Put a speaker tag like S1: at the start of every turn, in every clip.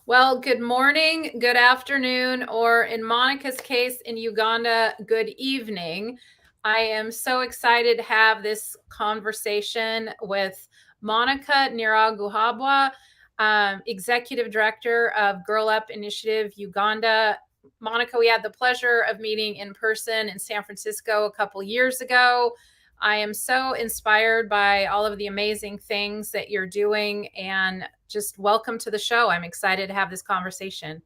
S1: Well, good morning, good afternoon, or in Monica's case in Uganda, good evening. I am so excited to have this conversation with Monica Nyiraguhabwa, Executive Director of Girl Up Initiative Uganda. Monica, we had the pleasure of meeting in person in San Francisco a couple years ago. I am so inspired by all of the amazing things that you're doing, and just welcome to the show. I'm excited to have this conversation.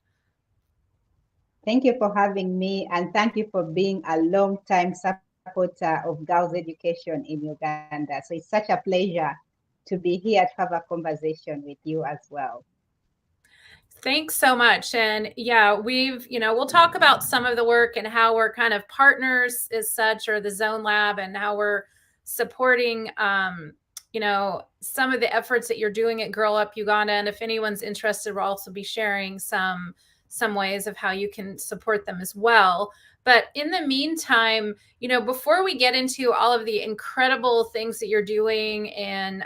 S2: Thank you for having me, and thank you for being a long-time supporter of girls' education in Uganda. So it's such a pleasure to be here to have a conversation with you as well.
S1: Thanks so much. And yeah, we'll talk about some of the work and how we're kind of partners as such, or the Zone Lab, and how we're supporting, some of the efforts that you're doing at Girl Up Uganda. And if anyone's interested, we'll also be sharing some ways of how you can support them as well. But in the meantime, before we get into all of the incredible things that you're doing and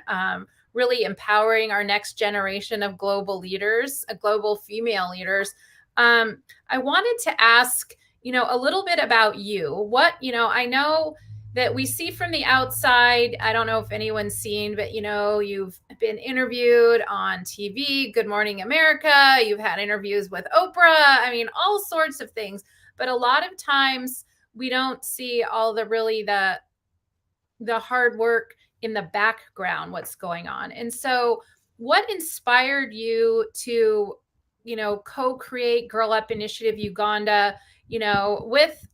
S1: really empowering our next generation of global leaders, global female leaders, I wanted to ask, a little bit about you. I know that we see from the outside. I don't know if anyone's seen, but you've been interviewed on TV, Good Morning America. You've had interviews with Oprah. I mean, all sorts of things. But a lot of times we don't see all the hard work in the background, what's going on. And so what inspired you to, co-create Girl Up Initiative Uganda, with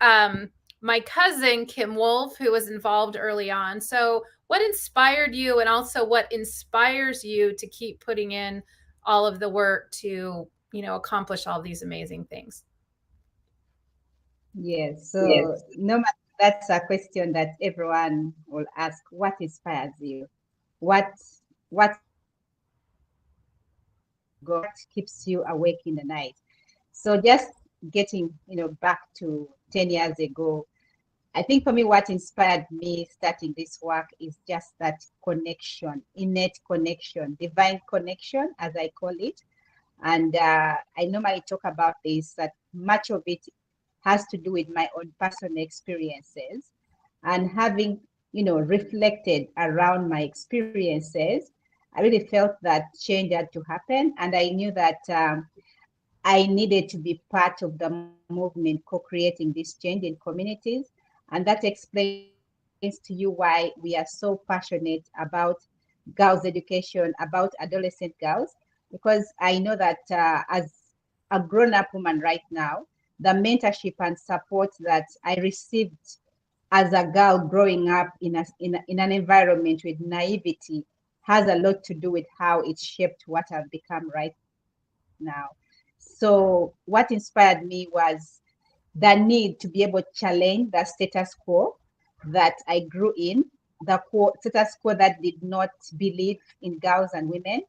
S1: my cousin, Kim Wolf, who was involved early on. So what inspired you, and also what inspires you to keep putting in all of the work to, accomplish all these amazing things?
S2: Yes, so no matter, that's a question that everyone will ask. What inspires you? What what God keeps you awake in the night? So just getting, back to 10 years ago, I think for me, what inspired me starting this work is just that connection, innate connection, divine connection, as I call it. And I normally talk about this, that much of it has to do with my own personal experiences, and having, reflected around my experiences, I really felt that change had to happen. And I knew that I needed to be part of the movement co-creating this change in communities. And that explains to you why we are so passionate about girls' education, about adolescent girls, because I know that as a grown-up woman right now, the mentorship and support that I received as a girl growing up in an environment with naivety has a lot to do with how it shaped what I've become right now. So what inspired me was the need to be able to challenge the status quo that I grew in, status quo that did not believe in girls and women,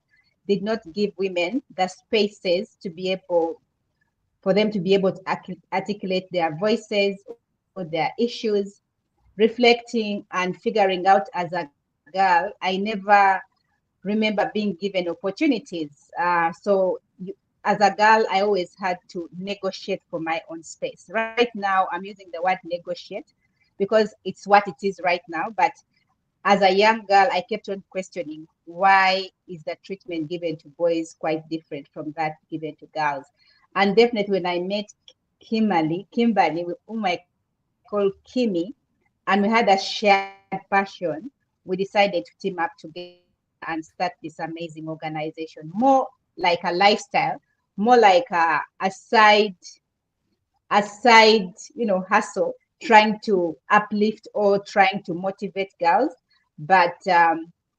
S2: did not give women the spaces to be able for them to be able to articulate their voices or their issues, reflecting and figuring out as a girl. I never remember being given opportunities. As a girl, I always had to negotiate for my own space. Right now, I'm using the word negotiate because it's what it is right now. But as a young girl, I kept on questioning, why is the treatment given to boys quite different from that given to girls? And definitely when I met Kimberly, whom I call Kimmy, and we had a shared passion, we decided to team up together and start this amazing organization, more like a lifestyle, more like a side, hustle, trying to uplift or trying to motivate girls. But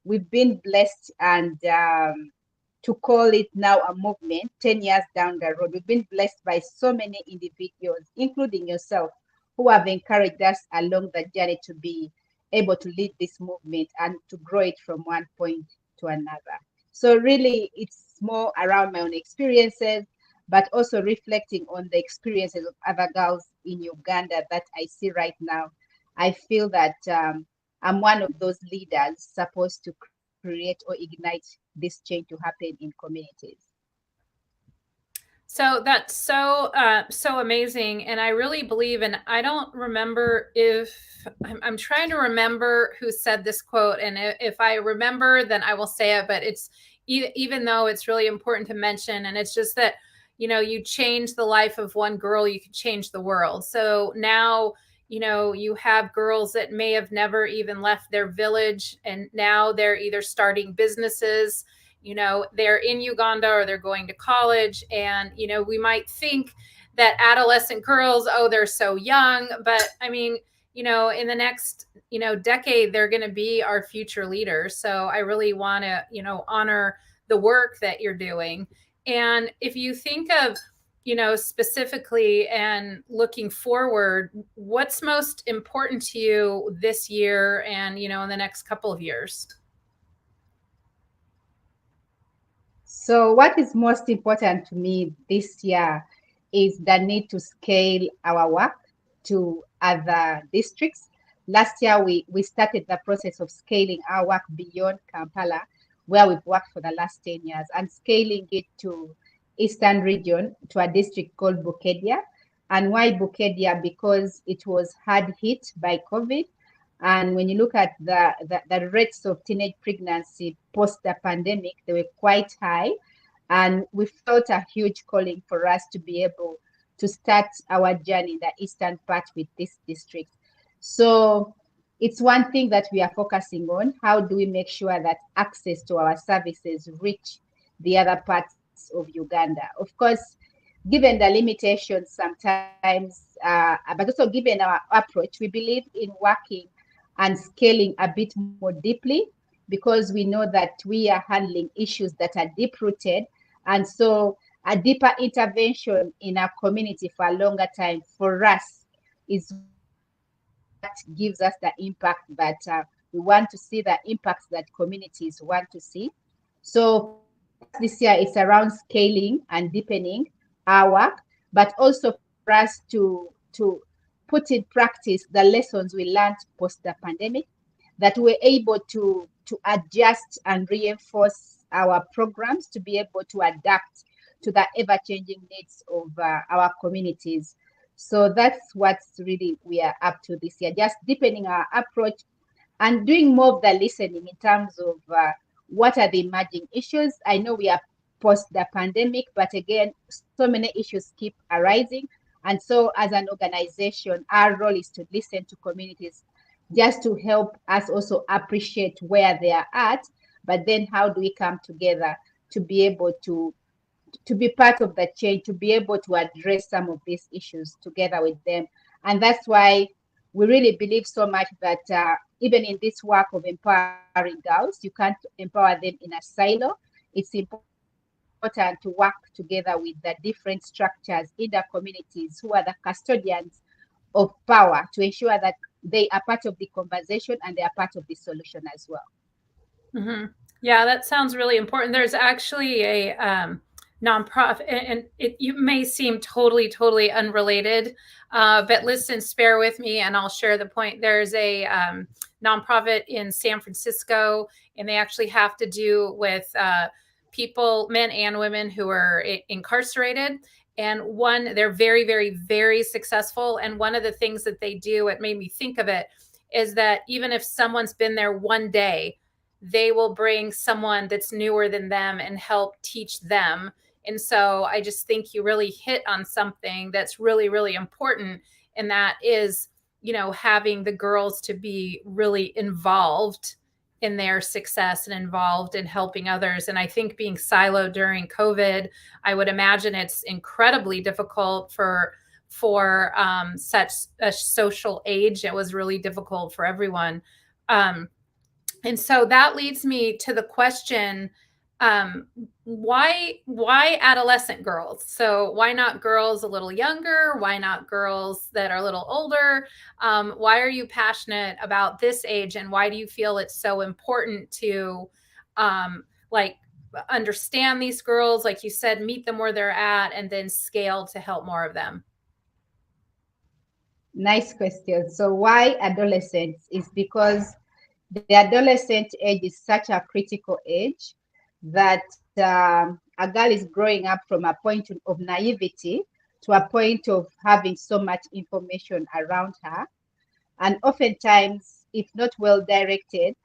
S2: we've been blessed, and to call it now a movement 10 years down the road, we've been blessed by so many individuals, including yourself, who have encouraged us along the journey to be able to lead this movement and to grow it from one point to another. So really, it's more around my own experiences, but also reflecting on the experiences of other girls in Uganda that I see right now. I feel that I'm one of those leaders supposed to create or ignite this change to happen in communities.
S1: So that's so amazing, and I really believe. And I don't remember if I'm trying to remember who said this quote, and if I remember, then I will say it. But it's even though it's really important to mention, and it's just that you change the life of one girl, you could change the world. So now you have girls that may have never even left their village, and now they're either starting businesses, they're in Uganda or they're going to college. And we might think that adolescent girls, oh, they're so young, but I mean, in the next decade, they're going to be our future leaders. So I really want to honor the work that you're doing. And if you think of specifically and looking forward, what's most important to you this year and in the next couple of years?
S2: So what is most important to me this year is the need to scale our work to other districts. Last year, we started the process of scaling our work beyond Kampala, where we've worked for the last 10 years, and scaling it to Eastern region to a district called Bukedia. And why Bukedia? Because it was hard hit by COVID. And when you look at the rates of teenage pregnancy post the pandemic, they were quite high. And we felt a huge calling for us to be able to start our journey in the eastern part with this district. So it's one thing that we are focusing on. How do we make sure that access to our services reach the other parts of Uganda? Of course, given the limitations sometimes, but also given our approach, we believe in working and scaling a bit more deeply, because we know that we are handling issues that are deep rooted. And so a deeper intervention in our community for a longer time for us is what gives us the impact that we want to see, the impacts that communities want to see. So for us this year, it's around scaling and deepening our work, but also for us to put in practice the lessons we learned post the pandemic, that we're able to adjust and reinforce our programs to be able to adapt to the ever-changing needs of our communities. So that's what's really we are up to this year, just deepening our approach and doing more of the listening in terms of what are the emerging issues. I know we are post the pandemic, but again, so many issues keep arising. And so as an organization, our role is to listen to communities just to help us also appreciate where they are at, but then how do we come together to be able to be part of the change, to be able to address some of these issues together with them. And that's why we really believe so much that even in this work of empowering girls, you can't empower them in a silo. It's important to work together with the different structures in the communities who are the custodians of power to ensure that they are part of the conversation and they are part of the solution as well.
S1: Mm-hmm. Yeah, that sounds really important. There's actually a nonprofit, and you may seem totally unrelated, but listen, spare with me, and I'll share the point. There's a nonprofit in San Francisco, and they actually have to do with people, men and women, who are incarcerated. And they're very successful. And one of the things that they do, it made me think of it, is that even if someone's been there one day, they will bring someone that's newer than them and help teach them. And so I just think you really hit on something that's really important. And that is, having the girls to be really involved in their success and involved in helping others. And I think being siloed during COVID, I would imagine it's incredibly difficult for such a social age. It was really difficult for everyone. And so that leads me to the question, why adolescent girls? So why not girls a little younger? Why not girls that are a little older? Why are you passionate about this age, and why do you feel it's so important to like understand these girls, like you said, meet them where they're at, and then scale to help more of them?
S2: Nice question. So why adolescents is because the adolescent age is such a critical age that a girl is growing up from a point of naivety to a point of having so much information around her. And oftentimes, if not well directed,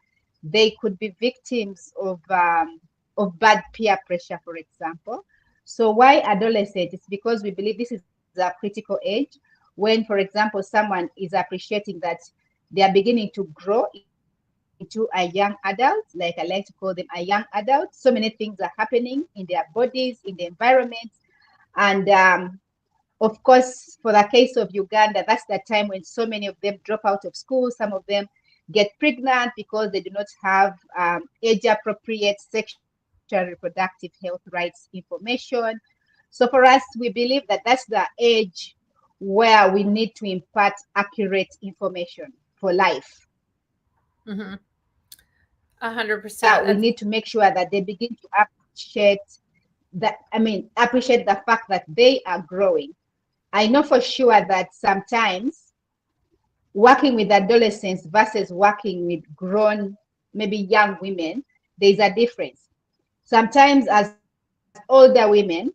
S2: they could be victims of bad peer pressure, for example. So why adolescent? It's because we believe this is a critical age when, for example, someone is appreciating that they are beginning to grow into a young adult, like I like to call them a young adult. So many things are happening in their bodies, in the environment. And of course, for the case of Uganda, that's the time when so many of them drop out of school. Some of them get pregnant because they do not have age-appropriate sexual reproductive health rights information. So for us, we believe that that's the age where we need to impart accurate information for life.
S1: Mm-hmm.
S2: So we
S1: 100%.
S2: need to make sure that they begin to appreciate the fact that they are growing. I know for sure that sometimes working with adolescents versus working with grown, maybe young women, there's a difference. Sometimes, as older women,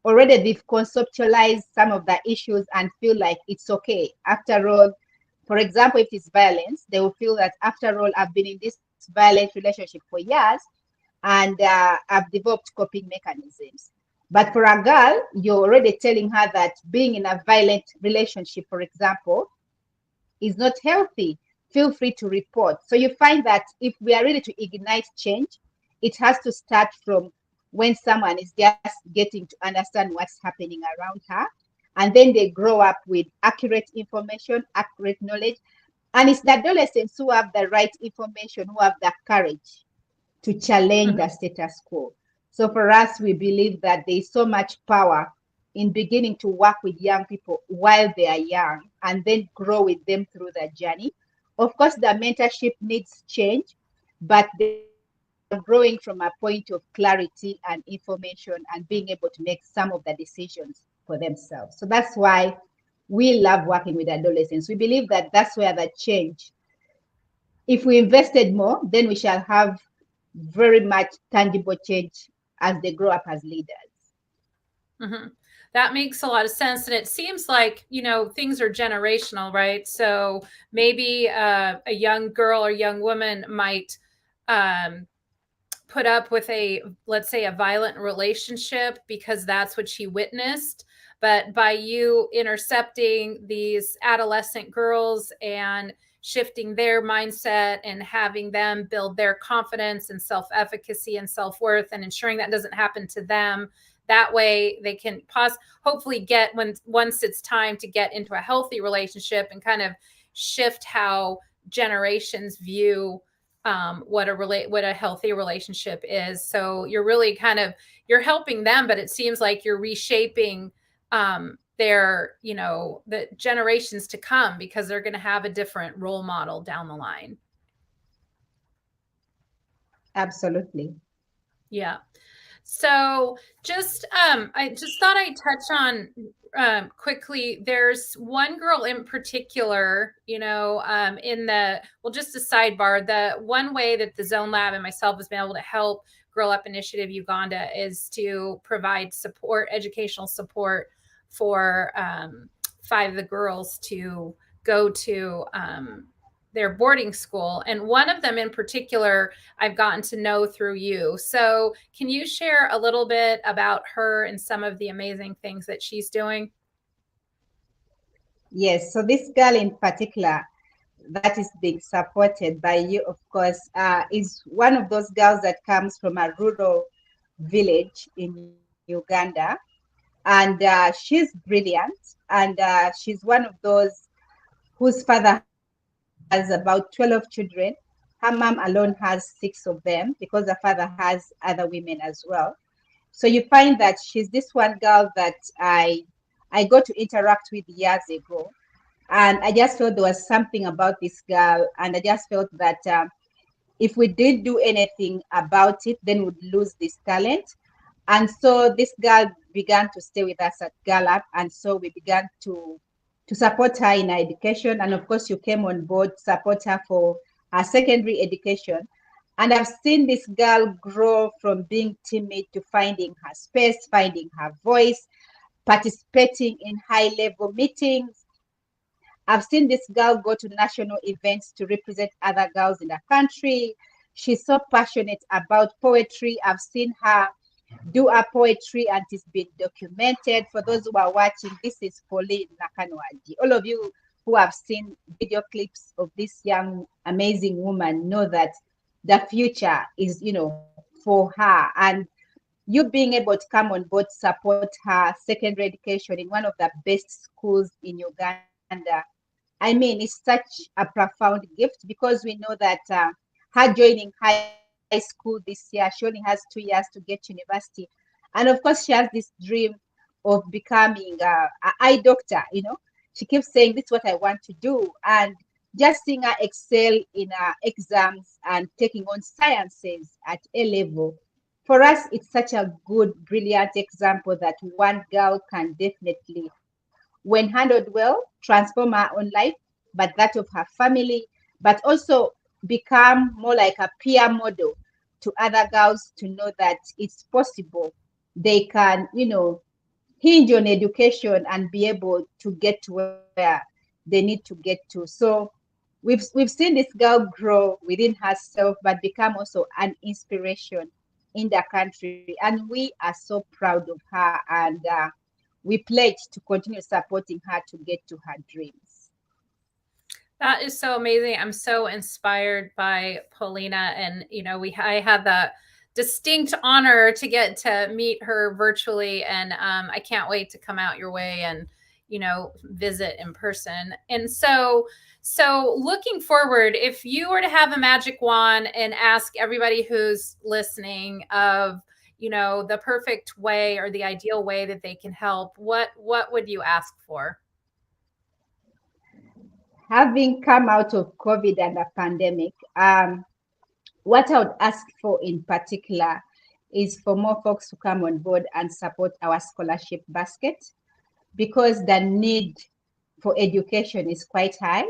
S2: already they've conceptualized some of the issues and feel like it's okay. After all, for example, if it's violence, they will feel that after all, I've been in this violent relationship for years and I've developed coping mechanisms. But for a girl, you're already telling her that being in a violent relationship, for example, is not healthy. Feel free to report. So you find that if we are ready to ignite change, it has to start from when someone is just getting to understand what's happening around her. And then they grow up with accurate information, accurate knowledge. And it's the adolescents who have the right information, who have the courage to challenge the status quo. So for us, we believe that there is so much power in beginning to work with young people while they are young and then grow with them through the journey. Of course, the mentorship needs change, but they are growing from a point of clarity and information and being able to make some of the decisions for themselves. So that's why we love working with adolescents. We believe that that's where the change, if we invested more, then we shall have very much tangible change as they grow up as leaders.
S1: Mm-hmm. That makes a lot of sense. And it seems like, things are generational, right? So maybe a young girl or young woman might um, put up with let's say, a violent relationship because that's what she witnessed. But by you intercepting these adolescent girls and shifting their mindset and having them build their confidence and self-efficacy and self-worth and ensuring that doesn't happen to them, that way they can hopefully get, once it's time to get into a healthy relationship, and kind of shift how generations view what a healthy relationship is. So you're really you're helping them, but it seems like you're reshaping the generations to come, because they're going to have a different role model down the line.
S2: Absolutely.
S1: Yeah. So I just thought I'd touch on quickly. There's one girl in particular, just a sidebar. The one way that the Zone Lab and myself has been able to help Girl Up Initiative Uganda is to provide support, educational support for 5 of the girls to go to their boarding school. And one of them in particular, I've gotten to know through you. So can you share a little bit about her and some of the amazing things that she's doing?
S2: Yes. So this girl in particular that is being supported by you, of course, is one of those girls that comes from a rural village in Uganda. And she's brilliant. And she's one of those whose father has about 12 children. Her mom alone has 6 of them because the father has other women as well. So you find that she's this one girl that I got to interact with years ago, and I just felt there was something about this girl, and I just felt that if we did do anything about it, then we'd lose this talent. And so this girl began to stay with us at Gallup, and so we began to support her in her education. And of course, you came on board, support her for her secondary education. And I've seen this girl grow from being timid to finding her space, finding her voice, participating in high level meetings. I've seen this girl go to national events to represent other girls in the country. She's so passionate about poetry. I've seen her do a poetry and it's been documented. For those who are watching, this is Pauline Nakanwaji. All of you who have seen video clips of this young, amazing woman know that the future is, for her. And you being able to come on board, support her secondary education in one of the best schools in Uganda. I mean, it's such a profound gift because we know that her joining high school this year, she only has 2 years to get university. And of course, she has this dream of becoming an eye doctor. She keeps saying, this is what I want to do. And just seeing her excel in her exams and taking on sciences at A level, for us, it's such a good, brilliant example that one girl can definitely, when handled well, transform her own life, but that of her family, but also become more like a peer model to other girls to know that it's possible. They can, hinge on education and be able to get to where they need to get to. So we've seen this girl grow within herself, but become also an inspiration in the country, and we are so proud of her. And we pledge to continue supporting her to get to her dreams.
S1: That is so amazing. I'm so inspired by Paulina, and I had the distinct honor to get to meet her virtually, and I can't wait to come out your way and visit in person. And so looking forward, if you were to have a magic wand and ask everybody who's listening of the perfect way or the ideal way that they can help, what would you ask for?
S2: Having come out of COVID and the pandemic, what I would ask for in particular is for more folks to come on board and support our scholarship basket, because the need for education is quite high.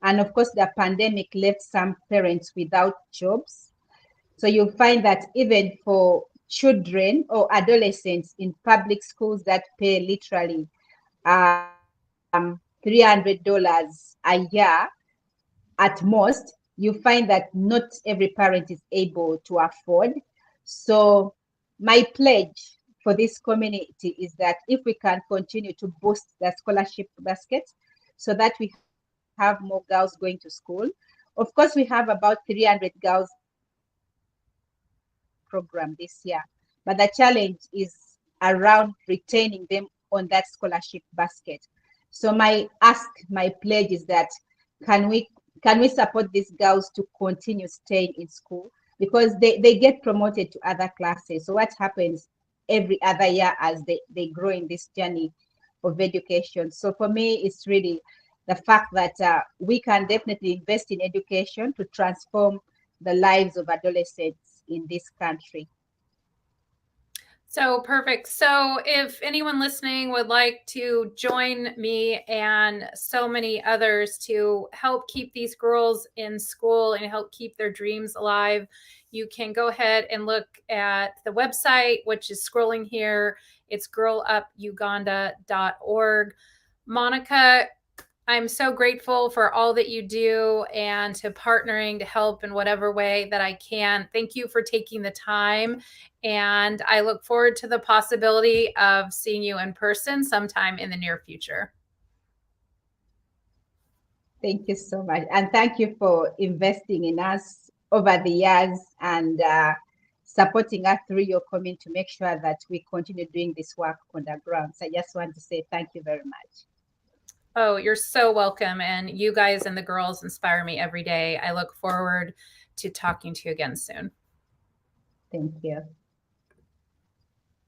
S2: And of course, the pandemic left some parents without jobs. So you'll find that even for children or adolescents in public schools that pay literally $300 a year at most, you find that not every parent is able to afford. So my pledge for this community is that if we can continue to boost the scholarship basket so that we have more girls going to school. Of course, we have about 300 girls enrolled in our program this year, but the challenge is around retaining them on that scholarship basket. So my pledge is that can we can we support these girls to continue staying in school, because they get promoted to other classes. So what happens every other year as they grow in this journey of education? So for me, it's really the fact that we can definitely invest in education to transform the lives of adolescents in this country.
S1: So perfect. So if anyone listening would like to join me and so many others to help keep these girls in school and help keep their dreams alive, you can go ahead and look at the website, which is scrolling here. It's girlupuganda.org. Monica, I'm so grateful for all that you do and to partnering to help in whatever way that I can. Thank you for taking the time. And I look forward to the possibility of seeing you in person sometime in the near future.
S2: Thank you so much. And thank you for investing in us over the years and supporting us through your comment to make sure that we continue doing this work on the ground. So I just want to say thank you very much.
S1: Oh, you're so welcome. And you guys and the girls inspire me every day. I look forward to talking to you again soon.
S2: Thank you.